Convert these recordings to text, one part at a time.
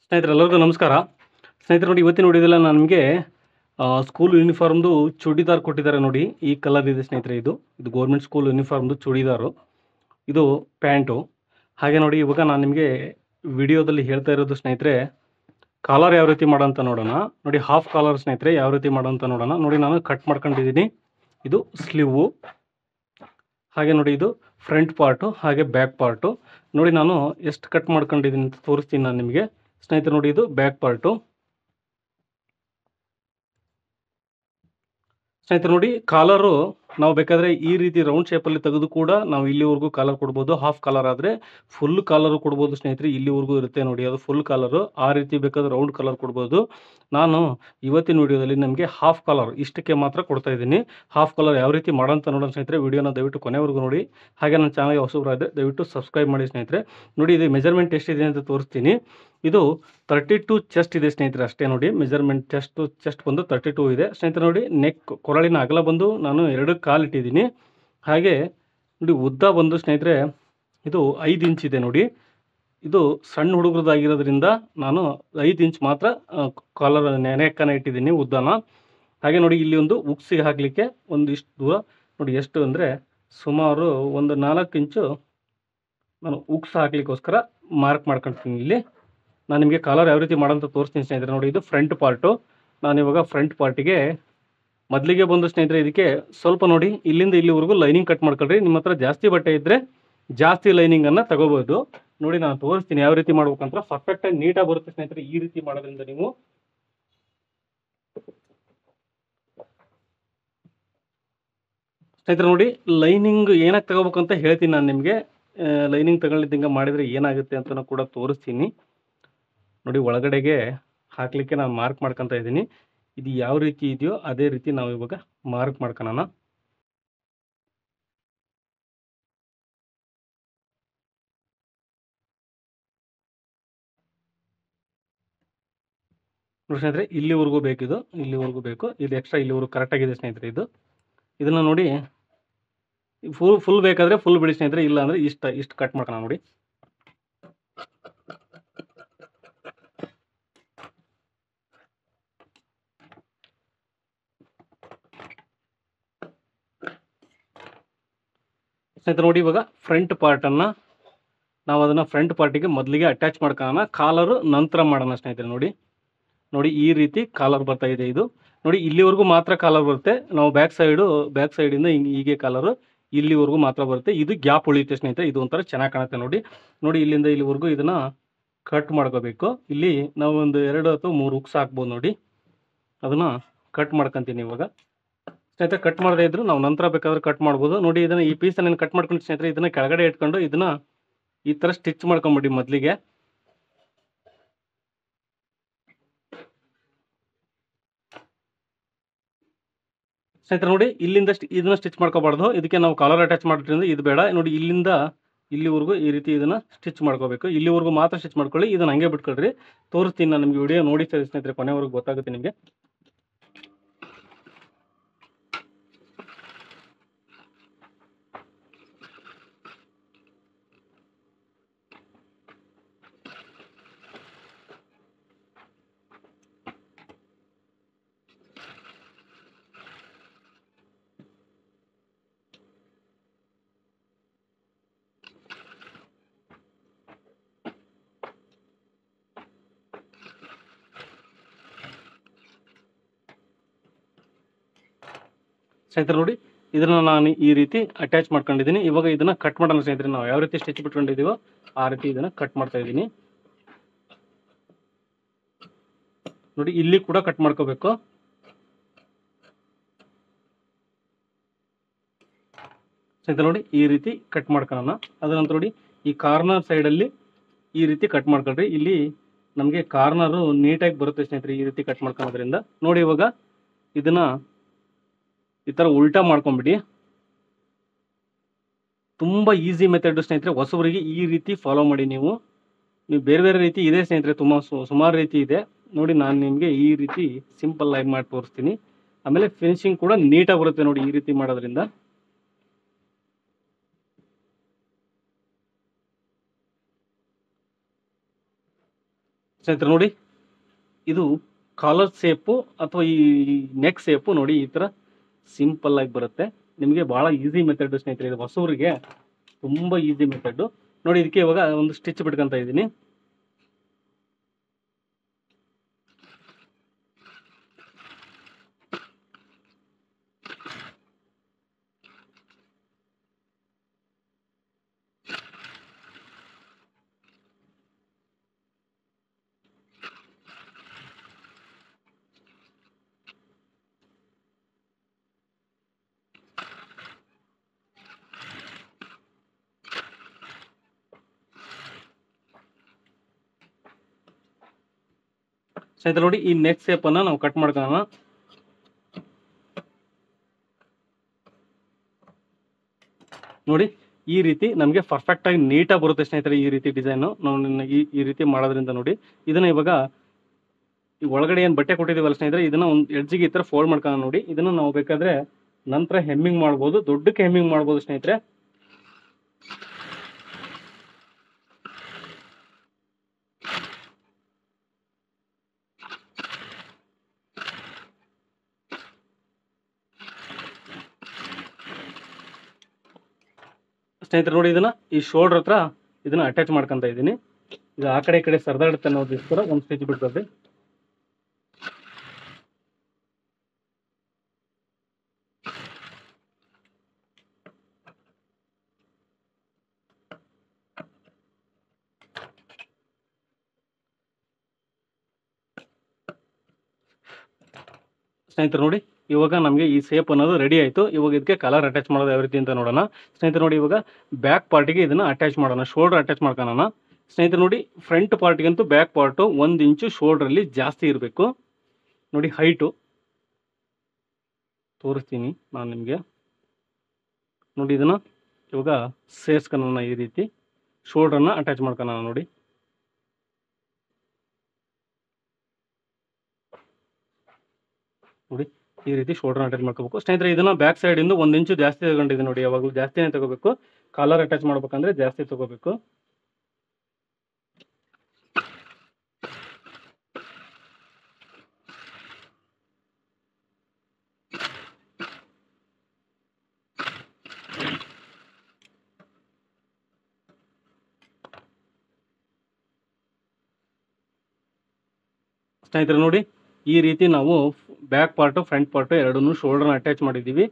ಸ್ನೇಹಿತರೆಲ್ಲರಿಗೂ ನಮಸ್ಕಾರ. ಸ್ನೇಹಿತರೆ ನೋಡಿ, ಇವತ್ತಿನ ವಿಡಿಯೋದಲ್ಲಿ ನಾನು ನಿಮಗೆ ಸ್ಕೂಲ್ ಯೂನಿಫಾರ್ಮ್ದು ಚೂಡಿದಾರ್ ಕೊಟ್ಟಿದ್ದಾರೆ ನೋಡಿ. ಈ ಕಲರ್ ಇದೆ ಸ್ನೇಹಿತರೆ. ಇದು ಗೌರ್ಮೆಂಟ್ ಸ್ಕೂಲ್ ಯೂನಿಫಾರ್ಮ್ದು ಚೂಡಿದಾರು. ಇದು ಪ್ಯಾಂಟು. ಹಾಗೆ ನೋಡಿ, ಇವಾಗ ನಾನು ನಿಮಗೆ ವಿಡಿಯೋದಲ್ಲಿ ಹೇಳ್ತಾ ಇರೋದು ಸ್ನೇಹಿತರೆ, ಕಾಲರ್ ಯಾವ ರೀತಿ ಮಾಡೋಂತ ನೋಡೋಣ. ನೋಡಿ, ಹಾಫ್ ಕಾಲರ್ ಸ್ನೇಹಿತರೆ ಯಾವ ರೀತಿ ಮಾಡೋಂತ ನೋಡೋಣ. ನೋಡಿ, ನಾನು ಕಟ್ ಮಾಡ್ಕೊಂಡಿದ್ದೀನಿ. ಇದು ಸ್ಲೀವು. ಹಾಗೆ ನೋಡಿ, ಇದು ಫ್ರಂಟ್ ಪಾರ್ಟು, ಹಾಗೆ ಬ್ಯಾಕ್ ಪಾರ್ಟು. ನೋಡಿ, ನಾನು ಎಷ್ಟು ಕಟ್ ಮಾಡ್ಕೊಂಡಿದ್ದೀನಿ ಅಂತ ತೋರಿಸ್ತೀನಿ ನಾನು ನಿಮಗೆ. ಸ್ನೇಹಿತರೆ ನೋಡಿ, ಇದು ಬ್ಯಾಕ್ ಪಾರ್ಟು. ಸ್ನೇಹಿತರೆ ನೋಡಿ, ಕಾಲರು ನಾವು ಬೇಕಾದರೆ ಈ ರೀತಿ ರೌಂಡ್ ಶೇಪಲ್ಲಿ ತೆಗೆದು ಕೂಡ ನಾವು ಇಲ್ಲಿವರೆಗೂ ಕಾಲರ್ ಕೊಡ್ಬೋದು. ಹಾಫ್ ಕಾಲರ್ ಆದರೆ ಫುಲ್ ಕಾಲರು ಕೊಡ್ಬೋದು ಸ್ನೇಹಿತರೆ. ಇಲ್ಲಿವರೆಗೂ ಇರುತ್ತೆ ನೋಡಿ, ಅದು ಫುಲ್ ಕಾಲರು. ಆ ರೀತಿ ಬೇಕಾದ್ರೆ ರೌಂಡ್ ಕಾಲರ್ ಕೊಡ್ಬೋದು. ನಾನು ಇವತ್ತಿನ ವಿಡಿಯೋದಲ್ಲಿ ನಮಗೆ ಹಾಫ್ ಕಾಲರ್ ಇಷ್ಟಕ್ಕೆ ಮಾತ್ರ ಕೊಡ್ತಾ ಇದ್ದೀನಿ. ಹಾಫ್ ಕಾಲರ್ ಯಾವ ರೀತಿ ಮಾಡೋಂತ ನೋಡೋಣ ಸ್ನೇಹಿತರೆ. ವಿಡಿಯೋನ ದಯವಿಟ್ಟು ಕೊನೆವರೆಗೂ ನೋಡಿ. ಹಾಗೆ ನನ್ನ ಚಾನಲ್ಗೆ ಹೊಸಬರಾದರೆ ದಯವಿಟ್ಟು ಸಬ್ಸ್ಕ್ರೈಬ್ ಮಾಡಿ ಸ್ನೇಹಿತರೆ. ನೋಡಿ, ಇದು ಮೆಜರ್ಮೆಂಟ್ ಎಷ್ಟಿದೆ ಅಂತ ತೋರಿಸ್ತೀನಿ. ಇದು 32 ಚೆಸ್ಟ್ ಇದೆ ಸ್ನೇಹಿತರೆ. ಅಷ್ಟೇ ನೋಡಿ, ಮೆಜರ್ಮೆಂಟ್ ಚೆಸ್ಟ್ ಬಂದು 32 ಇದೆ ಸ್ನೇಹಿತರೆ. ನೋಡಿ, ಕೊರಳಿನ ಅಗಲ ಬಂದು ನಾನು 2 ಕಾಲು ಇಟ್ಟಿದ್ದೀನಿ. ಹಾಗೆ ನೋಡಿ, ಉದ್ದ ಬಂದು ಸ್ನೇಹಿತರೆ ಇದು 5 ಇಂಚ್ ಇದೆ ನೋಡಿ. ಇದು ಸಣ್ಣ ಹುಡುಗರದಾಗಿರೋದ್ರಿಂದ ನಾನು 5 ಇಂಚ್ ಮಾತ್ರ ಕಾಲರ್ ನೆನೆಕ್ಕನ ಇಟ್ಟಿದ್ದೀನಿ ಉದ್ದನ. ಹಾಗೆ ನೋಡಿ, ಇಲ್ಲಿ ಒಂದು ಉಕ್ಸಿಗೆ ಹಾಕಲಿಕ್ಕೆ ಒಂದಿಷ್ಟು ದೂರ ನೋಡಿ, ಎಷ್ಟು ಅಂದರೆ ಸುಮಾರು ಒಂದು 4 ಇಂಚು ನಾನು ಉಕ್ಸ್ ಹಾಕ್ಲಿಕ್ಕೋಸ್ಕರ ಮಾರ್ಕ್ ಮಾಡ್ಕೊಳ್ತೀನಿ. ಇಲ್ಲಿ ನಾನು ನಿಮಗೆ ಕಾಲರ್ ಯಾವ ರೀತಿ ಮಾಡೋಂತ ತೋರಿಸ್ತೀನಿ ಸ್ನೇಹಿತರೆ. ನೋಡಿ, ಇದು ಫ್ರಂಟ್ ಪಾರ್ಟು. ನಾನಿವಾಗ ಫ್ರಂಟ್ ಪಾರ್ಟಿಗೆ ಮೊದಲಿಗೆ ಬಂದು ಸ್ನೇಹಿತರೆ, ಇದಕ್ಕೆ ಸ್ವಲ್ಪ ನೋಡಿ ಇಲ್ಲಿಂದ ಇಲ್ಲಿವರೆಗೂ ಲೈನಿಂಗ್ ಕಟ್ ಮಾಡ್ಕೊಳ್ರಿ. ನಿಮ್ಮ ಹತ್ರ ಜಾಸ್ತಿ ಬಟ್ಟೆ ಇದ್ದರೆ ಜಾಸ್ತಿ ಲೈನಿಂಗನ್ನು ತಗೋಬೋದು. ನೋಡಿ, ನಾನು ತೋರಿಸ್ತೀನಿ ಯಾವ ರೀತಿ ಮಾಡ್ಬೇಕಂತ. ಪರ್ಫೆಕ್ಟಾಗಿ ನೀಟಾಗಿ ಬರುತ್ತೆ ಸ್ನೇಹಿತರೆ ಈ ರೀತಿ ಮಾಡೋದ್ರಿಂದ. ನೀವು ಸ್ನೇಹಿತರೆ ನೋಡಿ, ಲೈನಿಂಗ್ ಏನಕ್ಕೆ ತಗೋಬೇಕಂತ ಹೇಳ್ತೀನಿ ನಾನು ನಿಮಗೆ. ಲೈನಿಂಗ್ ತಗೊಳ್ಳಿದ್ದಂಗೆ ಮಾಡಿದರೆ ಏನಾಗುತ್ತೆ ಅಂತ ಕೂಡ ತೋರಿಸ್ತೀನಿ. ನೋಡಿ, ಒಳಗಡೆಗೆ ಹಾಕಲಿಕ್ಕೆ ನಾನು ಮಾರ್ಕ್ ಮಾಡ್ಕೊತಾ ಇದ್ದೀನಿ. ಇದು ಯಾವ ರೀತಿ ಇದೆಯೋ ಅದೇ ರೀತಿ ನಾವು ಇವಾಗ ಮಾರ್ಕ್ ಮಾಡ್ಕೊಳ್ಳೋಣ. ನೋಡಿ ಸ್ನೇಹಿತರೆ, ಇಲ್ಲಿವರೆಗೂ ಬೇಕಿದು, ಇಲ್ಲಿವರೆಗೂ ಬೇಕು. ಇದು ಎಕ್ಸ್ಟ್ರಾ ಇಲ್ಲಿವರೆಗೂ ಕರೆಕ್ಟಾಗಿದೆ ಸ್ನೇಹಿತರೆ. ಇದನ್ನು ನೋಡಿ, ಫುಲ್ ಬೇಕಾದರೆ ಫುಲ್ ಬಿಡಿ ಸ್ನೇಹಿತರೆ, ಇಲ್ಲ ಅಂದರೆ ಇಷ್ಟು ಕಟ್ ಮಾಡ್ಕೊಳ್ಳೋಣ. ನೋಡಿ, ಸ್ನೇಹಿತರೆ ನೋಡಿ, ಇವಾಗ ಫ್ರಂಟ್ ಪಾರ್ಟನ್ನು ನಾವು ಅದನ್ನು ಫ್ರಂಟ್ ಪಾರ್ಟಿಗೆ ಮೊದಲಿಗೆ ಅಟ್ಯಾಚ್ ಮಾಡ್ಕೊಳ್ಳೋಣ. ಕಾಲರು ನಂತರ ಮಾಡೋಣ ಸ್ನೇಹಿತರೆ. ನೋಡಿ ಈ ರೀತಿ ಕಾಲರ್ ಬರ್ತಾ ಇದೆ. ಇದು ನೋಡಿ, ಇಲ್ಲಿವರೆಗೂ ಮಾತ್ರ ಕಾಲರ್ ಬರುತ್ತೆ. ನಾವು ಬ್ಯಾಕ್ ಸೈಡಿಂದ ಹೀಗೆ ಕಾಲರು ಇಲ್ಲಿವರೆಗೂ ಮಾತ್ರ ಬರುತ್ತೆ. ಇದು ಗ್ಯಾಪ್ ಉಳಿಯುತ್ತೆ ಸ್ನೇಹಿತರೆ. ಇದು ಒಂಥರ ಚೆನ್ನಾಗಿ ಕಾಣುತ್ತೆ. ನೋಡಿ ಇಲ್ಲಿಂದ ಇಲ್ಲಿವರೆಗೂ ಇದನ್ನು ಕಟ್ ಮಾಡ್ಕೋಬೇಕು. ಇಲ್ಲಿ ನಾವು ಒಂದು 2 ಅಥವಾ 3 ಉಕ್ಸ್ ಹಾಕ್ಬೋದು. ನೋಡಿ, ಅದನ್ನು ಕಟ್ ಮಾಡ್ಕೊತೀನಿ ಇವಾಗ ಸ್ನೇಹಿತರೆ. ಕಟ್ ಮಾಡದೇ ಇದ್ರು ನಾವು ನಂತರ ಬೇಕಾದ್ರೆ ಕಟ್ ಮಾಡ್ಬೋದು. ನೋಡಿ, ಇದನ್ನು ಈ ಪೀಸನ್ನು ಕಟ್ ಮಾಡ್ಕೊಂಡು ಸ್ನೇಹಿತರೆ, ಇದನ್ನು ಕೆಳಗಡೆ ಇಟ್ಕೊಂಡು ಇದನ್ನು ಈ ಥರ ಸ್ಟಿಚ್ ಮಾಡ್ಕೊಂಬಿಡಿ ಮೊದಲಿಗೆ. ಸ್ನೇಹಿತರೆ ನೋಡಿ, ಇಲ್ಲಿಂದ ಇದನ್ನ ಸ್ಟಿಚ್ ಮಾಡ್ಕೋಬಾರ್ದು. ಇದಕ್ಕೆ ನಾವು ಕಾಲರ್ ಅಟ್ಯಾಚ್ ಮಾಡೋದ್ರಿಂದ ಇದು ಬೇಡ. ನೋಡಿ, ಇಲ್ಲಿಂದ ಇಲ್ಲಿವರೆಗೂ ಈ ರೀತಿ ಇದನ್ನು ಸ್ಟಿಚ್ ಮಾಡ್ಕೋಬೇಕು. ಇಲ್ಲಿವರೆಗೂ ಮಾತ್ರ ಸ್ಟಿಚ್ ಮಾಡ್ಕೊಳ್ಳಿ. ಇದನ್ನು ಹಂಗೆ ಬಿಟ್ಕೊಳ್ರಿ. ತೋರಿಸ್ತೀನಿ ನಾನು ನಿಮಗೆ. ವಿಡಿಯೋ ನೋಡಿ ಸ್ನೇಹಿತರೆ, ಕೊನೆವರೆಗೂ ಗೊತ್ತಾಗುತ್ತೆ ನಿಮಗೆ. ಸ್ನೇಹಿತರೆ ನೋಡಿ, ಇದನ್ನು ನಾನು ಈ ರೀತಿ ಅಟ್ಯಾಚ್ ಮಾಡ್ಕೊಂಡಿದ್ದೀನಿ. ಇವಾಗ ಇದನ್ನು ಕಟ್ ಮಾಡೋಣ ಸ್ನೇಹಿತರೆ. ನಾವು ಯಾವ ರೀತಿ ಸ್ಟಿಚ್ ಬಿಟ್ಕೊಂಡಿದ್ದೀವೋ ಆ ರೀತಿ ಇದನ್ನು ಕಟ್ ಮಾಡ್ತಾ ಇದ್ದೀನಿ. ನೋಡಿ, ಇಲ್ಲಿ ಕೂಡ ಕಟ್ ಮಾಡ್ಕೋಬೇಕು. ಸ್ನೇಹಿತರೆ ನೋಡಿ, ಈ ರೀತಿ ಕಟ್ ಮಾಡ್ಕೊಳ್ಳೋಣ. ಅದರ ನಂತರ ನೋಡಿ, ಈ ಕಾರ್ನರ್ ಸೈಡಲ್ಲಿ ಈ ರೀತಿ ಕಟ್ ಮಾಡ್ಕೊಳ್ರಿ. ಇಲ್ಲಿ ನಮಗೆ ಕಾರ್ನರು ನೀಟಾಗಿ ಬರುತ್ತೆ ಸ್ನೇಹಿತರೆ ಈ ರೀತಿ ಕಟ್ ಮಾಡ್ಕೊಳ್ಳೋದ್ರಿಂದ. ನೋಡಿ, ಇವಾಗ ಇದನ್ನು ಈ ಥರ ಉಲ್ಟಾ ಮಾಡ್ಕೊಂಬಿಡಿ. ತುಂಬ ಈಸಿ ಮೆಥಡ್ ಸ್ನೇಹಿತರೆ. ಹೊಸಬರಿಗೆ ಈ ರೀತಿ ಫಾಲೋ ಮಾಡಿ. ನೀವು ಬೇರೆ ರೀತಿ ಇದೆ ಸ್ನೇಹಿತರೆ, ತುಂಬ ಸುಮಾರು ರೀತಿ ಇದೆ. ನೋಡಿ, ನಾನು ನಿಮಗೆ ಈ ರೀತಿ ಸಿಂಪಲ್ ಆಗಿ ಮಾಡಿ ತೋರಿಸ್ತೀನಿ. ಆಮೇಲೆ ಫಿನಿಶಿಂಗ್ ಕೂಡ ನೀಟಾಗಿ ಬರುತ್ತೆ ನೋಡಿ ಈ ರೀತಿ ಮಾಡೋದ್ರಿಂದ. ಸ್ನೇಹಿತರೆ ನೋಡಿ, ಇದು ಕಾಲರ್ ಶೇಪು ಅಥವಾ ಈ ನೆಕ್ ಶೇಪು ನೋಡಿ ಈ ಥರ ಸಿಂಪಲ್ ಆಗಿ ಬರುತ್ತೆ. ನಿಮಗೆ ಭಾಳ ಈಸಿ ಮೆಥಡ್ ಸ್ನೇಹಿತರೆ, ಇದು ಹೊಸವರಿಗೆ ತುಂಬ ಈಸಿ ಮೆಥಡ್ ನೋಡಿ. ಇದಕ್ಕೆ ಇವಾಗ ಒಂದು ಸ್ಟಿಚ್ ಬಿಟ್ಕೊಂತ ಇದ್ದೀನಿ. ಸ್ನೇಹಿತರೆ ನೋಡಿ, ಈ ನೆಕ್ ಶೇಪ್ ಅನ್ನ ನಾವು ಕಟ್ ಮಾಡ್ಕೊಳ್ಳೋಣ. ನೋಡಿ ಈ ರೀತಿ ನಮಗೆ ಪರ್ಫೆಕ್ಟ್ ಆಗಿ ನೀಟಾಗಿ ಬರುತ್ತೆ ಸ್ನೇಹಿತರೆ. ಈ ರೀತಿ ಡಿಸೈನು ನಾವು ಈ ರೀತಿ ಮಾಡೋದ್ರಿಂದ ನೋಡಿ, ಇದನ್ನ ಇವಾಗ ಈ ಒಳಗಡೆ ಏನು ಬಟ್ಟೆ ಕೊಟ್ಟಿದ್ದೀವಲ್ಲ ಸ್ನೇಹಿತರೆ, ಇದನ್ನ ಒಂದು ಎಡ್ಜಿಗೆ ಈ ಥರ ಫೋಲ್ಡ್ ಮಾಡ್ಕೊಳ್ಳೋಣ. ನೋಡಿ ಇದನ್ನ ನಾವು ಬೇಕಾದ್ರೆ ನಂತರ ಹೆಮ್ಮಿಂಗ್ ಮಾಡ್ಬೋದು, ದೊಡ್ಡಕ್ಕೆ ಹೆಮ್ಮಿಂಗ್ ಮಾಡ್ಬೋದು ಸ್ನೇಹಿತರೆ. ಸ್ನೇಹಿತರೆ ನೋಡಿ, ಇದನ್ನ ಈ ಶೋಲ್ಡರ್ ಹತ್ರ ಇದನ್ನ ಅಟ್ಯಾಚ್ ಮಾಡ್ಕೊಂತ ಇದ್ದೀನಿ. ಇದು ಆ ಕಡೆ ಈ ಕಡೆ ಸರ್ದಾಡುತ್ತೆ ಅನ್ನೋದಕ್ಕೋಸ್ಕರ ಒಂದು ಸ್ಟಿಚ್ ಬಿಡ್ತದೆ. ಸ್ನೇಹಿತರೆ ನೋಡಿ, ಇವಾಗ ನಮಗೆ ಈ ಶೇಪ್ ಅನ್ನೋದು ರೆಡಿ ಆಯಿತು. ಇವಾಗ ಇದಕ್ಕೆ ಕಲರ್ ಅಟ್ಯಾಚ್ ಮಾಡೋದು ಯಾವ ರೀತಿ ಅಂತ ನೋಡೋಣ. ಸ್ನೇಹಿತರೆ ನೋಡಿ, ಇವಾಗ ಬ್ಯಾಕ್ ಪಾರ್ಟಿಗೆ ಇದನ್ನು ಅಟ್ಯಾಚ್ ಮಾಡೋಣ, ಶೋಲ್ಡರ್ ಅಟ್ಯಾಚ್ ಮಾಡ್ಕೊಳ್ಳೋಣ. ಸ್ನೇಹಿತರೆ ನೋಡಿ, ಫ್ರಂಟ್ ಪಾರ್ಟಿಗಂತೂ ಬ್ಯಾಕ್ ಪಾರ್ಟು 1 ಇಂಚು ಶೋಲ್ಡ್ರಲ್ಲಿ ಜಾಸ್ತಿ ಇರಬೇಕು. ನೋಡಿ ಹೈಟು ತೋರಿಸ್ತೀನಿ ನಾನು ನಿಮಗೆ. ನೋಡಿ ಇದನ್ನು ಇವಾಗ ಸೇರಿಸ್ಕೊಳ್ಳೋಣ, ಈ ರೀತಿ ಶೋಲ್ಡ್ರನ್ನ ಅಟ್ಯಾಚ್ ಮಾಡ್ಕೊಳ್ಳೋಣ. ನೋಡಿ ನೋಡಿ ಈ ರೀತಿ ಶೋಲ್ಡರ್ ಅಟ್ಯಾಚ್ ಮಾಡ್ಕೋಬೇಕು ಸ್ನೇಹಿತರೆ. ಇದನ್ನ ಬ್ಯಾಕ್ ಸೈಡ್ ಇಂದ 1 ಇಂಚು ಜಾಸ್ತಿ ತಗೊಂಡಿದೆ ನೋಡಿ. ಯಾವಾಗಲೂ ಜಾಸ್ತಿನೇ ತಗೋಬೇಕು, ಕಾಲರ್ ಅಟ್ಯಾಚ್ ಮಾಡ್ಬೇಕಂದ್ರೆ ಜಾಸ್ತಿ ತಗೋಬೇಕು. ಸ್ನೇಹಿತರೆ ನೋಡಿ, ಈ ರೀತಿ ನಾವು ಬ್ಯಾಕ್ ಪಾರ್ಟು ಫ್ರಂಟ್ ಪಾರ್ಟು ಎರಡನ್ನೂ ಶೋಲ್ಡರ್ನ ಅಟ್ಯಾಚ್ ಮಾಡಿದ್ದೀವಿ.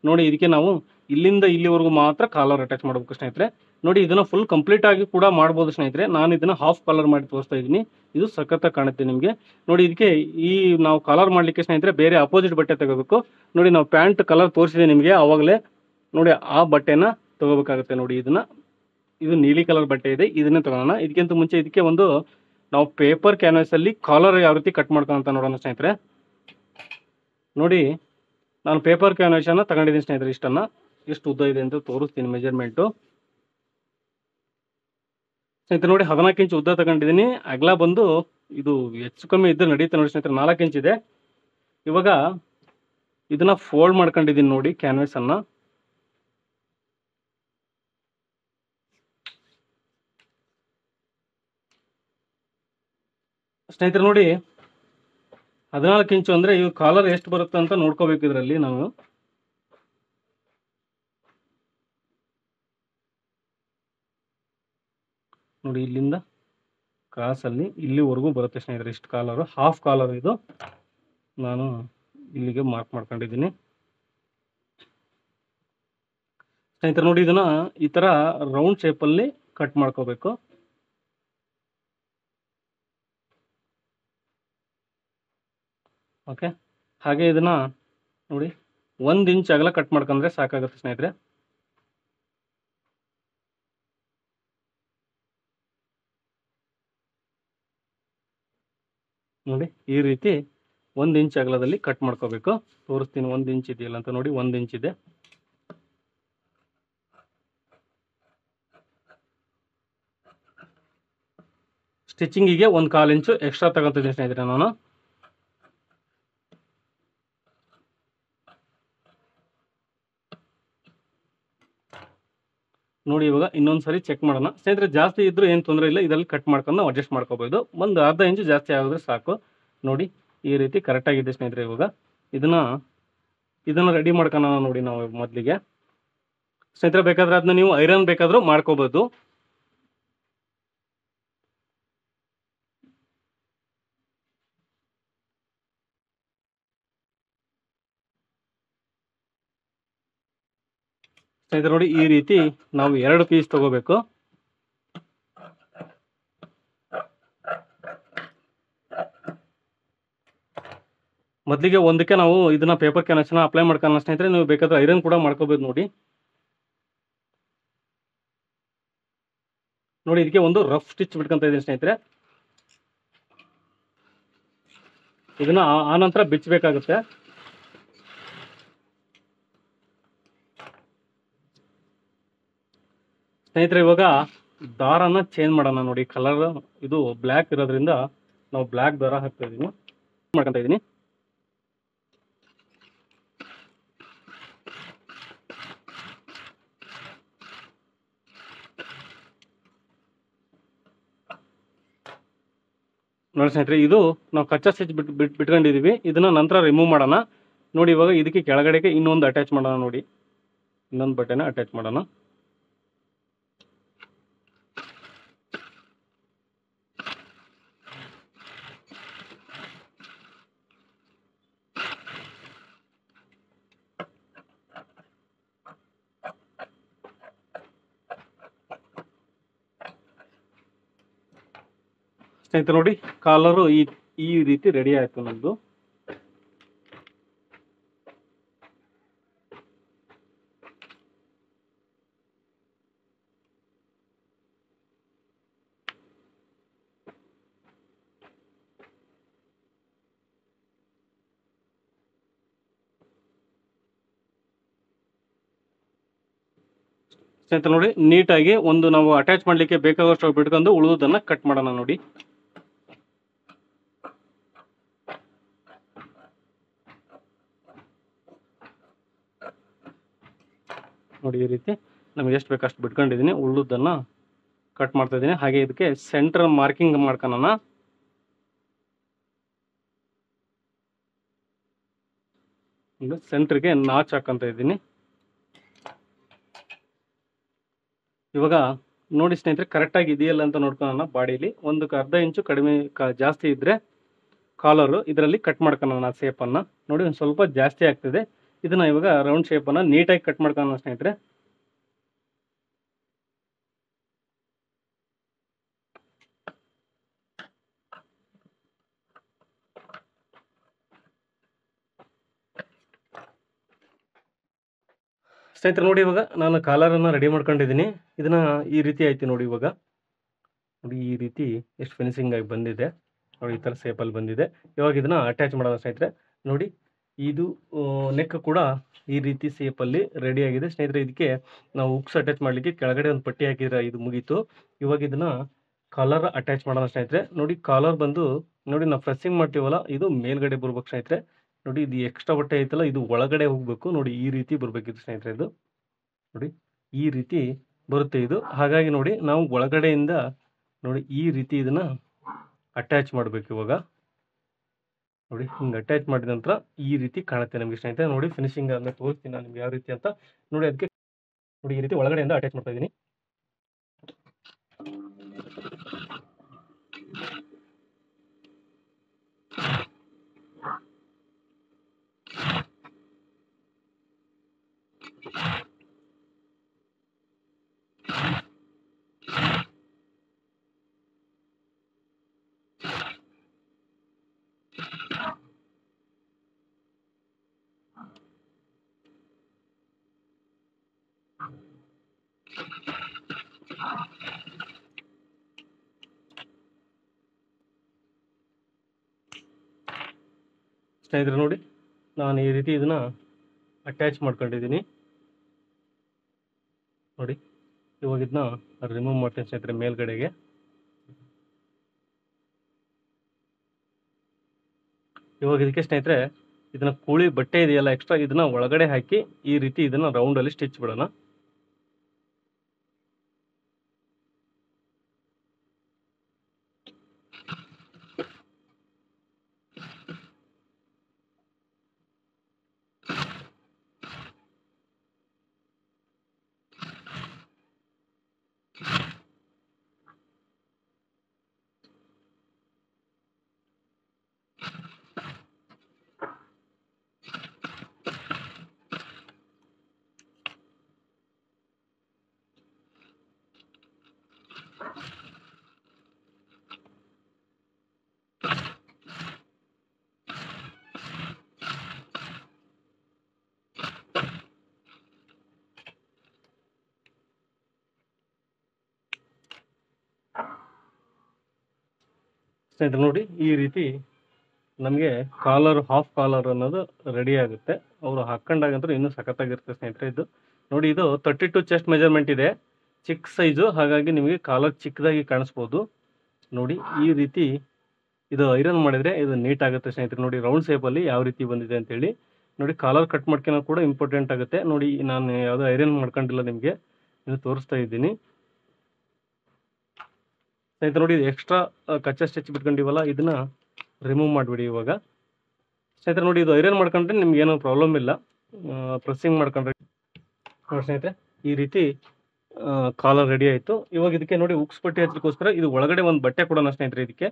ನೋಡಿ ಇದಕ್ಕೆ ನಾವು ಇಲ್ಲಿಂದ ಇಲ್ಲಿವರೆಗೂ ಮಾತ್ರ ಕಾಲರ್ ಅಟ್ಯಾಚ್ ಮಾಡಬೇಕು ಸ್ನೇಹಿತರೆ. ನೋಡಿ ಇದನ್ನು ಫುಲ್ ಕಂಪ್ಲೀಟ್ ಆಗಿ ಕೂಡ ಮಾಡ್ಬೋದು ಸ್ನೇಹಿತರೆ. ನಾನು ಇದನ್ನು ಹಾಫ್ ಕಾಲರ್ ಮಾಡಿ ತೋರಿಸ್ತಾ ಇದ್ದೀನಿ, ಇದು ಸಖತ್ತಾಗಿ ಕಾಣುತ್ತೆ ನಿಮಗೆ. ನೋಡಿ ಇದಕ್ಕೆ ಈ ನಾವು ಕಾಲರ್ ಮಾಡಲಿಕ್ಕೆ ಸ್ನೇಹಿತರೆ ಬೇರೆ ಅಪೋಸಿಟ್ ಬಟ್ಟೆ ತಗೋಬೇಕು. ನೋಡಿ ನಾವು ಪ್ಯಾಂಟ್ ಕಲರ್ ತೋರಿಸಿದೆ ನಿಮಗೆ ಆವಾಗಲೇ, ನೋಡಿ ಆ ಬಟ್ಟೆನ ತಗೋಬೇಕಾಗುತ್ತೆ. ನೋಡಿ ಇದು ನೀಲಿ ಕಲರ್ ಬಟ್ಟೆ ಇದೆ, ಇದನ್ನೇ ತಗೊಳ್ಳೋಣ. ಇದಕ್ಕಿಂತ ಮುಂಚೆ ಇದಕ್ಕೆ ಒಂದು ನಾವು ಪೇಪರ್ ಕ್ಯಾನ್ವಾಸಲ್ಲಿ ಕಾಲರ್ ಯಾವ ರೀತಿ ಕಟ್ ಮಾಡ್ಕೊಂತ ನೋಡೋಣ ಸ್ನೇಹಿತರೆ. ನೋಡಿ ನಾನು ಪೇಪರ್ ಕ್ಯಾನ್ವಾಸನ್ನು ತಗೊಂಡಿದ್ದೀನಿ ಸ್ನೇಹಿತರೆ. ಇಷ್ಟನ್ನು ಎಷ್ಟು ಉದ್ದ ಇದೆ ಅಂತ ತೋರಿಸ್ತೀನಿ ಮೆಜರ್ಮೆಂಟು. ಸ್ನೇಹಿತರೆ ನೋಡಿ 14 ಇಂಚ್ ಉದ್ದ ತಗೊಂಡಿದ್ದೀನಿ. ಅಗಲ ಬಂದು ಇದು ಹೆಚ್ಚು ಕಮ್ಮಿ ಇದ್ದರೆ ನಡೀತೆ ನೋಡಿ ಸ್ನೇಹಿತರೆ, 4 ಇಂಚ್ ಇದೆ. ಇವಾಗ ಇದನ್ನ ಫೋಲ್ಡ್ ಮಾಡ್ಕೊಂಡಿದ್ದೀನಿ ನೋಡಿ ಕ್ಯಾನ್ವಾಸನ್ನು. ಸ್ನೇಹಿತರೆ ನೋಡಿ 14 ಇಂಚು ಅಂದರೆ ಇವು ಕಾಲರ್ ಎಷ್ಟು ಬರುತ್ತೆ ಅಂತ ನೋಡ್ಕೋಬೇಕು ಇದರಲ್ಲಿ ನಾವು. ನೋಡಿ ಇಲ್ಲಿಂದ ಕ್ರಾಸಲ್ಲಿ ಇಲ್ಲಿವರೆಗೂ ಬರುತ್ತೆ ಸ್ನೇಹಿತರೆ, ಇಷ್ಟು ಕಾಲರು, ಹಾಫ್ ಕಾಲರ್ ಇದು. ನಾನು ಇಲ್ಲಿಗೆ ಮಾರ್ಕ್ ಮಾಡ್ಕೊಂಡಿದ್ದೀನಿ ಸ್ನೇಹಿತರೆ. ನೋಡಿ ಇದನ್ನ ಈ ಥರ ರೌಂಡ್ ಶೇಪಲ್ಲಿ ಕಟ್ ಮಾಡ್ಕೋಬೇಕು. ಓಕೆ, ಹಾಗೆ ಇದನ್ನ ನೋಡಿ 1 ಇಂಚ್ ಅಗಲ ಕಟ್ ಮಾಡ್ಕೊಂಡ್ರೆ ಸಾಕಾಗುತ್ತೆ ಸ್ನೇಹಿತರೆ. ನೋಡಿ ಈ ರೀತಿ 1 ಇಂಚ್ ಅಗಲದಲ್ಲಿ ಕಟ್ ಮಾಡ್ಕೋಬೇಕು. ತೋರಿಸ್ತೀನಿ 1 ಇಂಚ್ ಇದೆಯಲ್ಲ ಅಂತ. ನೋಡಿ 1 ಇಂಚ್ ಇದೆ. ಸ್ಟಿಚಿಂಗಿಗೆ 1/4 ಇಂಚು ಎಕ್ಸ್ಟ್ರಾ ತಗೊಳ್ತಿದ್ದೀನಿ ಸ್ನೇಹಿತರೆ ನಾನು. ನೋಡಿ ಇವಾಗ ಇನ್ನೊಂದು ಸರಿ ಚೆಕ್ ಮಾಡೋಣ ಸ್ನೇಹಿತರೆ. ಜಾಸ್ತಿ ಇದ್ರೂ ಏನು ತೊಂದರೆ ಇಲ್ಲ, ಇದರಲ್ಲಿ ಕಟ್ ಮಾಡ್ಕೊಂಡು ನಾವು ಅಡ್ಜಸ್ಟ್ ಮಾಡ್ಕೋಬಹುದು. ಒಂದು ಅರ್ಧ ಇಂಚು ಜಾಸ್ತಿ ಆಗಿದ್ರೆ ಸಾಕು. ನೋಡಿ ಈ ರೀತಿ ಕರೆಕ್ಟಾಗಿದೆ ಸ್ನೇಹಿತರೆ. ಇವಾಗ ಇದನ್ನು ರೆಡಿ ಮಾಡ್ಕೊಳ್ಳೋಣ ನೋಡಿ ನಾವು ಮೊದಲಿಗೆ. ಸ್ನೇಹಿತರೆ ಬೇಕಾದ್ರೆ ಅದನ್ನ ನೀವು ಐರನ್ ಬೇಕಾದ್ರೂ ಮಾಡ್ಕೋಬಹುದು. ಸ್ನೇಹಿತರೆ ನೋಡಿ ಈ ರೀತಿ ನಾವು 2 ಪೀಸ್ ತಗೋಬೇಕು. ಮೊದಲಿಗೆ ಒಂದಕ್ಕೆ ನಾವು ಇದನ್ನ ಪೇಪರ್ ಕ್ಯಾನ್ವಾಸ್ನ ಅಪ್ಲೈ ಮಾಡ್ಕೊಳ್ಳೋಣ ಸ್ನೇಹಿತರೆ. ನೀವು ಬೇಕಾದ್ರೆ ಐರನ್ ಕೂಡ ಮಾಡ್ಕೋಬಹುದು. ನೋಡಿ ಇದಕ್ಕೆ ಒಂದು ರಫ್ ಸ್ಟಿಚ್ ಬಿಟ್ಕೊಂತ ಇದೀನಿ ಸ್ನೇಹಿತರೆ. ಇದನ್ನ ಆ ನಂತರ ಬಿಚ್ಚಬೇಕಾಗುತ್ತೆ. ಸ್ನೇಹಿತರೆ ಇವಾಗ ದಾರನ ಚೇಂಜ್ ಮಾಡೋಣ. ನೋಡಿ ಕಲರ್ ಇದು ಬ್ಲ್ಯಾಕ್ ಇರೋದ್ರಿಂದ ನಾವು ಬ್ಲ್ಯಾಕ್ ದಾರ ಹಾಕ್ತಾ ಇದೀನಿ, ಮಾಡ್ಕೊಂತ ಇದೀನಿ. ನೋಡಿ ಸ್ನೇಹಿತರೆ ಇದು ನಾವು ಕಚ್ಚಾ ಸ್ಟಿಚ್ ಬಿಟ್ಕೊಂಡಿದೀವಿ. ಇದನ್ನ ನಂತರ ರಿಮೂವ್ ಮಾಡೋಣ. ನೋಡಿ ಇವಾಗ ಇದಕ್ಕೆ ಕೆಳಗಡೆಗೆ ಇನ್ನೊಂದು ಅಟ್ಯಾಚ್ ಮಾಡೋಣ. ನೋಡಿ ಇನ್ನೊಂದು ಬಟ್ಟೆನ ಅಟ್ಯಾಚ್ ಮಾಡೋಣ. ಸ್ನೇಹಿತರೆ ನೋಡಿ ಕಾಲರು ಈ ರೀತಿ ರೆಡಿ ಆಯ್ತು ನಮ್ದು. ಸ್ನೇಹಿತರೆ ನೋಡಿ ನೀಟಾಗಿ ಒಂದು ನಾವು ಅಟ್ಯಾಚ್ ಮಾಡ್ಲಿಕ್ಕೆ ಬೇಕಾದಷ್ಟು ಬಿಟ್ಕೊಂಡು ಉಳಿದುದನ್ನ ಕಟ್ ಮಾಡೋಣ. ನೋಡಿ ನೋಡಿ ಈ ರೀತಿ ನಮಗೆ ಎಷ್ಟು ಬೇಕಷ್ಟು ಬಿಟ್ಕೊಂಡಿದ್ದೀನಿ, ಉಳಿದುದನ್ನ ಕಟ್ ಮಾಡ್ತಾ ಇದ್ದೀನಿ. ಹಾಗೆ ಇದಕ್ಕೆ ಸೆಂಟರ್ ಮಾರ್ಕಿಂಗ್ ಮಾಡ್ಕೊಳ್ಳೋಣ. ಸೆಂಟರ್ಗೆ ನಾಚ್ ಹಾಕಂತ ಇದ್ದೀನಿ. ಇವಾಗ ನೋಡಿ ಸ್ನೇಹಿತರೆ ಕರೆಕ್ಟಾಗಿ ಇದೆಯಲ್ಲ ಅಂತ ನೋಡ್ಕೊಳ್ಳೋಣ. ಬಾಡಿಲಿ ಒಂದು ಅರ್ಧ ಇಂಚು ಕಡಿಮೆ ಜಾಸ್ತಿ ಇದ್ರೆ ಕಾಲರು ಇದರಲ್ಲಿ ಕಟ್ ಮಾಡ್ಕೊಳ್ಳೋಣ ಶೇಪನ್ನು. ನೋಡಿ ಒಂದು ಸ್ವಲ್ಪ ಜಾಸ್ತಿ ಆಗ್ತಿದೆ. ಇದನ್ನ ಇವಾಗ ರೌಂಡ್ ಶೇಪನ್ನು ನೀಟಾಗಿ ಕಟ್ ಮಾಡ್ಕೊಳ್ಳೋಣ ಸ್ನೇಹಿತರೆ. ಸ್ನೇಹಿತರೆ ನೋಡಿ ಇವಾಗ ನಾನು ಕಾಲರನ್ನು ರೆಡಿ ಮಾಡ್ಕೊಂಡಿದ್ದೀನಿ. ಇದನ್ನ ಈ ರೀತಿ ಆಯ್ತು ನೋಡಿ. ಇವಾಗ ನೋಡಿ ಈ ರೀತಿ ಎಷ್ಟು ಫಿನಿಶಿಂಗ್ ಆಗಿ ಬಂದಿದೆ. ನೋಡಿ ಈ ಥರ ಶೇಪಲ್ಲಿ ಬಂದಿದೆ. ಇವಾಗ ಇದನ್ನ ಅಟ್ಯಾಚ್ ಮಾಡೋಣ ಸ್ನೇಹಿತರೆ. ನೋಡಿ ಇದು ನೆಕ್ ಕೂಡ ಈ ರೀತಿ ಶೇಪಲ್ಲಿ ರೆಡಿ ಆಗಿದೆ ಸ್ನೇಹಿತರೆ. ಇದಕ್ಕೆ ನಾವು ಉಕ್ಸ್ ಅಟ್ಯಾಚ್ ಮಾಡಲಿಕ್ಕೆ ಕೆಳಗಡೆ ಒಂದು ಪಟ್ಟಿ ಹಾಕಿದ್ರೆ ಇದು ಮುಗೀತು. ಇವಾಗ ಇದನ್ನ ಕಾಲರ್ ಅಟ್ಯಾಚ್ ಮಾಡೋಣ ಸ್ನೇಹಿತರೆ. ನೋಡಿ ಕಾಲರ್ ಬಂದು ನೋಡಿ ನಾವು ಪ್ರೆಸ್ಸಿಂಗ್ ಮಾಡ್ತೀವಲ್ಲ, ಇದು ಮೇಲ್ಗಡೆ ಬರ್ಬೇಕು ಸ್ನೇಹಿತರೆ. ನೋಡಿ ಇದು ಎಕ್ಸ್ಟ್ರಾ ಬಟ್ಟೆ ಐತಲ್ಲ, ಇದು ಒಳಗಡೆ ಹೋಗ್ಬೇಕು. ನೋಡಿ ಈ ರೀತಿ ಬರ್ಬೇಕಿತ್ತು ಸ್ನೇಹಿತರೆ. ಇದು ನೋಡಿ ಈ ರೀತಿ ಬರುತ್ತೆ ಇದು. ಹಾಗಾಗಿ ನೋಡಿ ನಾವು ಒಳಗಡೆಯಿಂದ ನೋಡಿ ಈ ರೀತಿ ಇದನ್ನ ಅಟ್ಯಾಚ್ ಮಾಡಬೇಕು. ಇವಾಗ ನೋಡಿ ಹಿಂಗೆ ಅಟ್ಯಾಚ್ ಮಾಡಿದ ನಂತರ ಈ ರೀತಿ ಕಾಣುತ್ತೆ ನಮಗೆ ಸ್ನೇಹಿತರೆ. ನೋಡಿ ಫಿನಿಶಿಂಗ್ ಅಂತ ತೋರಿಸ್ತೀನಿ ನಾನು ನಿಮ್ಗೆ ಯಾವ ರೀತಿ ಅಂತ. ನೋಡಿ ಅದಕ್ಕೆ ನೋಡಿ ಈ ರೀತಿ ಒಳಗಡೆಯಿಂದ ಅಟ್ಯಾಚ್ ಮಾಡ್ತಾ ಇದ್ದೀನಿ. ಸ್ನೇಹಿತರೆ ನೋಡಿ ನಾನು ಈ ರೀತಿ ಇದನ್ನ ಅಟ್ಯಾಚ್ ಮಾಡ್ಕೊಂಡಿದ್ದೀನಿ. ನೋಡಿ ಇವಾಗ ಇದನ್ನ ರಿಮೂವ್ ಮಾಡ್ತೀನಿ ಸ್ನೇಹಿತರೆ ಮೇಲ್ಗಡೆಗೆ. ಇವಾಗ ಇದಕ್ಕೆ ಸ್ನೇಹಿತರೆ ಇದನ್ನ ಕೂಳಿ ಬಟ್ಟೆ ಇದೆಯಲ್ಲ ಎಕ್ಸ್ಟ್ರಾ, ಇದನ್ನ ಒಳಗಡೆ ಹಾಕಿ ಈ ರೀತಿ ಇದನ್ನ ರೌಂಡಲ್ಲಿ ಸ್ಟಿಚ್ ಬಿಡೋಣ. ಸ್ನೇಹಿತರೆ ನೋಡಿ ಈ ರೀತಿ ನಮಗೆ ಕಾಲರ್ ಹಾಫ್ ಕಾಲರ್ ಅನ್ನೋದು ರೆಡಿ ಆಗುತ್ತೆ. ಅವರು ಹಾಕೊಂಡಾಗಂತೂ ಇನ್ನೂ ಸಖತ್ತಾಗಿರುತ್ತೆ ಸ್ನೇಹಿತರೆ. ಇದು ನೋಡಿ, ಇದು 32 ಚೆಸ್ಟ್ ಮೆಜರ್ಮೆಂಟ್ ಇದೆ, ಚಿಕ್ಕ ಸೈಜು, ಹಾಗಾಗಿ ನಿಮಗೆ ಕಾಲರ್ ಚಿಕ್ಕದಾಗಿ ಕಾಣಿಸ್ಬೋದು. ನೋಡಿ ಈ ರೀತಿ ಇದು ಐರನ್ ಮಾಡಿದರೆ ಇದು ನೀಟ್ ಆಗುತ್ತೆ ಸ್ನೇಹಿತರೆ. ನೋಡಿ ರೌಂಡ್ ಶೇಪಲ್ಲಿ ಯಾವ ರೀತಿ ಬಂದಿದೆ ಅಂತೇಳಿ. ನೋಡಿ ಕಾಲರ್ ಕಟ್ ಮಾಡ್ಕೊಳೋ ಕೂಡ ಇಂಪಾರ್ಟೆಂಟ್ ಆಗುತ್ತೆ. ನೋಡಿ ನಾನು ಯಾವುದೋ ಐರನ್ ಮಾಡ್ಕೊಂಡಿಲ್ಲ, ನಿಮಗೆ ಇನ್ನು ತೋರಿಸ್ತಾ ಇದ್ದೀನಿ ಸ್ನೇಹಿತರೆ. ನೋಡಿ ಎಕ್ಸ್ಟ್ರಾ ಕಚ್ಚಾ ಸ್ಟಿಚ್ ಬಿಟ್ಕೊಂಡಿವಲ್ಲ, ಇದನ್ನ ರಿಮೂವ್ ಮಾಡಿಬಿಡಿ ಇವಾಗ ಸ್ನೇಹಿತರೆ. ನೋಡಿ ಇದು ಐರನ್ ಮಾಡ್ಕೊಂಡ್ರೆ ನಿಮ್ಗೆ ಏನೋ ಪ್ರಾಬ್ಲಮ್ ಇಲ್ಲ, ಪ್ರೆಸ್ಸಿಂಗ್ ಮಾಡ್ಕೊಂಡ್ರೆ. ನೋಡಿ ಸ್ನೇಹಿತರೆ ಈ ರೀತಿ ಕಾಲರ್ ರೆಡಿ ಆಯಿತು. ಇವಾಗ ಇದಕ್ಕೆ ನೋಡಿ ಉಕ್ಸ್ ಪಟ್ಟಿ ಹಚ್ಚಲಿಕ್ಕೋಸ್ಕರ ಇದು ಒಳಗಡೆ ಒಂದು ಬಟ್ಟೆ ಕೊಡೋಣ ಸ್ನೇಹಿತರೆ. ಇದಕ್ಕೆ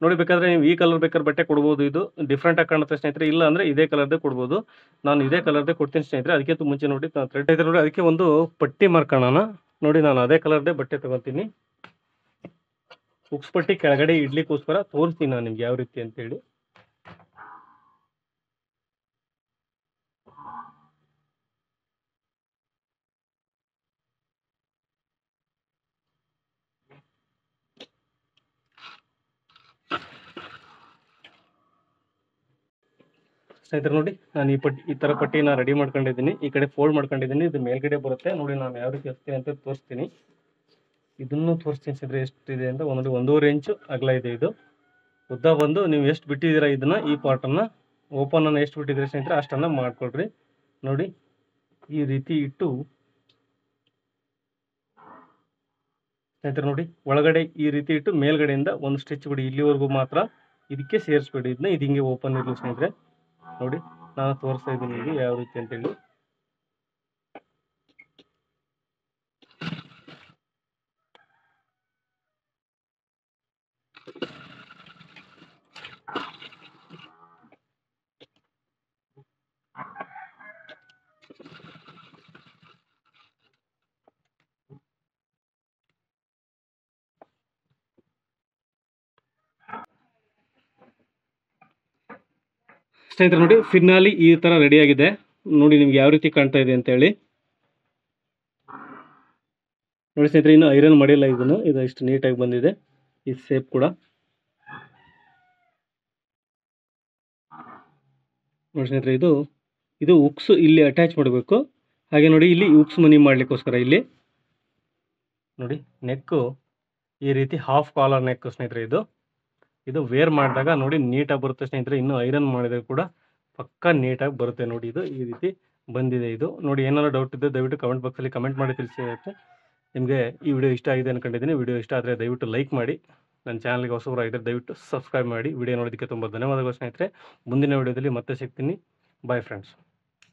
ನೋಡಿ ಬೇಕಾದ್ರೆ ನೀವು ಈ ಕಲರ್ ಬೇಕಾದ್ರೆ ಬಟ್ಟೆ ಕೊಡ್ಬೋದು. ಇದು ಡಿಫ್ರೆಂಟ್ ಆಗಿ ಕಾಣುತ್ತೆ ಸ್ನೇಹಿತರೆ. ಇಲ್ಲ ಅಂದರೆ ಇದೇ ಕಲರ್ದೇ ಕೊಡ್ಬೋದು. ನಾನು ಇದೇ ಕಲರ್ದೇ ಕೊಡ್ತೀನಿ ಸ್ನೇಹಿತರೆ. ಅದಕ್ಕಿಂತ ಮುಂಚೆ ನೋಡಿ ಥ್ರೆಡ್ ಐತೆ ನೋಡಿ, ಅದಕ್ಕೆ ಒಂದು ಪಟ್ಟಿ ಮಾಡ್ಕೊಳ್ಳೋಣ. ನೋಡಿ ನಾನು ಅದೇ ಕಲರ್ದೇ ಬಟ್ಟೆ ತೊಗೊತೀನಿ. ಉಕ್ಸ್ ಪಟ್ಟಿ ಕೆಳಗಡೆ ಇಡ್ಲಿಕ್ಕೋಸ್ಕರ ತೋರಿಸ್ತೀನಿ ನಾನು ನಿಮ್ಗೆ ಯಾವ ರೀತಿ ಅಂತೇಳಿ. ಸ್ನೇಹಿತರೆ ನೋಡಿ ನಾನು ಈ ಥರ ಪಟ್ಟಿನ ರೆಡಿ ಮಾಡ್ಕೊಂಡಿದ್ದೀನಿ. ಈ ಕಡೆ ಫೋಲ್ಡ್ ಮಾಡ್ಕೊಂಡಿದ್ದೀನಿ, ಇದು ಮೇಲ್ಗಡೆ ಬರುತ್ತೆ. ನೋಡಿ ನಾನು ಯಾವ ರೀತಿ ಹಚ್ತೀನಿ ಅಂತ ತೋರಿಸ್ತೀನಿ. ಇದನ್ನು ತೋರಿಸ್ತೀನಿ ಸ್ನೇಹಿತರೆ ಎಷ್ಟಿದೆ ಅಂತ. ಒಂದು 1.5 ಇಂಚು ಅಗಲ ಇದೆ. ಇದು ಉದ್ದ ಬಂದು ನೀವು ಎಷ್ಟು ಬಿಟ್ಟಿದ್ದೀರಾ ಇದನ್ನ, ಈ ಪಾರ್ಟನ್ನು ಓಪನ್ ಅನ್ನು ಎಷ್ಟು ಬಿಟ್ಟಿದ್ದೀರಾ ಸ್ನೇಹಿತರೆ ಅಷ್ಟನ್ನು ಮಾಡ್ಕೊಳ್ರಿ. ನೋಡಿ ಈ ರೀತಿ ಇಟ್ಟು ಸ್ನೇಹಿತರೆ, ನೋಡಿ ಒಳಗಡೆ ಈ ರೀತಿ ಇಟ್ಟು ಮೇಲ್ಗಡೆಯಿಂದ ಒಂದು ಸ್ಟಿಚ್ ಬಿಡಿ, ಇಲ್ಲಿವರೆಗೂ ಮಾತ್ರ. ಇದಕ್ಕೆ ಸೇರಿಸ್ಬೇಡಿ ಇದನ್ನ, ಇದು ಹಿಂಗೆ ಓಪನ್ ಇರಲಿ ಸ್ನೇಹಿತರೆ. ನೋಡಿ ನಾನು ತೋರಿಸ್ತಾ ಇದ್ದೀನಿ ನಿಮಗೆ ಯಾವ ರೀತಿ ಅಂತೇಳಿ. ಸ್ನೇಹಿತರೆ ನೋಡಿ ಫಿನಾಲಿ ಈ ಥರ ರೆಡಿಯಾಗಿದೆ. ನೋಡಿ ನಿಮ್ಗೆ ಯಾವ ರೀತಿ ಕಾಣ್ತಾ ಇದೆ ಅಂತೇಳಿ. ನೋಡಿ ಸ್ನೇಹಿತರೆ ಇನ್ನು ಐರನ್ ಮಾಡಿಲ್ಲ ಇದನ್ನು, ಇದು ಇಷ್ಟು ನೀಟಾಗಿ ಬಂದಿದೆ ಈ ಶೇಪ್ ಕೂಡ. ನೋಡಿ ಸ್ನೇಹಿತರೆ ಇದು ಉಕ್ಸ್ ಇಲ್ಲಿ ಅಟ್ಯಾಚ್ ಮಾಡಬೇಕು. ಹಾಗೆ ನೋಡಿ ಇಲ್ಲಿ ಉಕ್ಸ್ ಮನಿ ಮಾಡಲಿಕ್ಕೋಸ್ಕರ ಇಲ್ಲಿ ನೋಡಿ ನೆಕ್ಕು ಈ ರೀತಿ ಹಾಫ್ ಕಾಲರ್ ನೆಕ್ ಸ್ನೇಹಿತರೆ. ಇದು ವೇರ್ ಮಾಡಿದಾಗ ನೋಡಿ ನೀಟಾಗಿ ಬರುತ್ತೆ ಸ್ನೇಹಿತರೆ. ಇನ್ನು ಐರನ್ ಮಾಡಿದರೆ ಕೂಡ ಪಕ್ಕಾ ನೀಟಾಗಿ ಬರುತ್ತೆ. ನೋಡಿ ಇದು ಈ ರೀತಿ ಬಂದಿದೆ. ಇದು ನೋಡಿ ಏನಾದ್ರು ಡೌಟ್ ಇದ್ದರೆ ದಯವಿಟ್ಟು ಕಮೆಂಟ್ ಬಾಕ್ಸಲ್ಲಿ ಕಮೆಂಟ್ ಮಾಡಿ ತಿಳಿಸಿ. ನಿಮಗೆ ಈ ವಿಡಿಯೋ ಇಷ್ಟ ಆಗಿದೆ ಅನ್ಕೊಂಡಿದ್ದೀನಿ. ವಿಡಿಯೋ ಇಷ್ಟ ಆದರೆ ದಯವಿಟ್ಟು ಲೈಕ್ ಮಾಡಿ. ನನ್ನ ಚಾನಲ್ಗೆ ಹೊಸಬರಾಗಿದ್ದರೆ ದಯವಿಟ್ಟು ಸಬ್ಸ್ಕ್ರೈಬ್ ಮಾಡಿ. ವಿಡಿಯೋ ನೋಡೋದಕ್ಕೆ ತುಂಬ ಧನ್ಯವಾದಗಳು ಸ್ನೇಹಿತರೆ. ಮುಂದಿನ ವಿಡಿಯೋದಲ್ಲಿ ಮತ್ತೆ ಸಿಗ್ತೀನಿ. Bye friends.